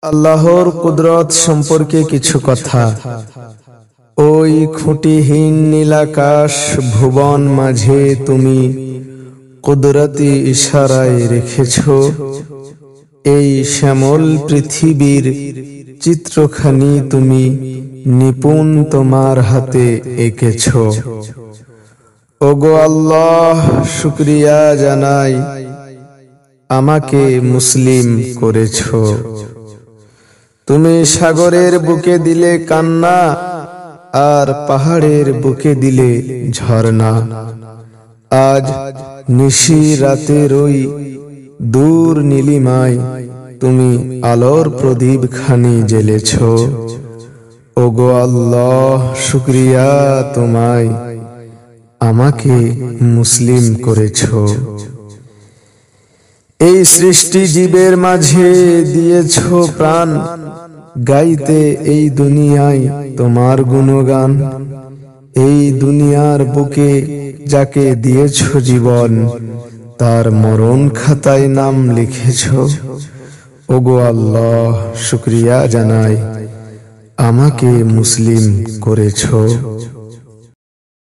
আল্লাহর কুদরত সম্পর্কে কিছু কথা। ওই খুঁটিহীন নীলাকাশ ভুবন মাঝে তুমি কুদরতি ইশারায় রেখেছ এই শ্যামল পৃথিবীর চিত্রখানি তুমি নিপুণ তোমার হাতে এঁকেছ। ওগো আল্লাহ, শুকরিয়া জানাই আমাকে মুসলিম করেছ। তুমি সাগরের বুকে দিলে কান্না, আর পাহাড়ের বুকে দিলে ঝর্ণা। আজ নিশি রাতের ওই দূর নীলিমায় তুমি আলোর প্রদীপ খানি জ্বেলেছ। ওগো আল্লাহ, শুকরিয়া তোমায় আমাকে মুসলিম করেছ। এই সৃষ্টি জীবের মাঝে দিয়েছ প্রাণ, গাইতে এই দুনিয়ায় তোমার গুণগান। এই দুনিয়ার বুকে যাকে দিয়েছ জীবন, তার মরণ খাতায় নাম লিখেছ। ওগো আল্লাহ, শুকরিয়া জানাই আমাকে মুসলিম করেছ।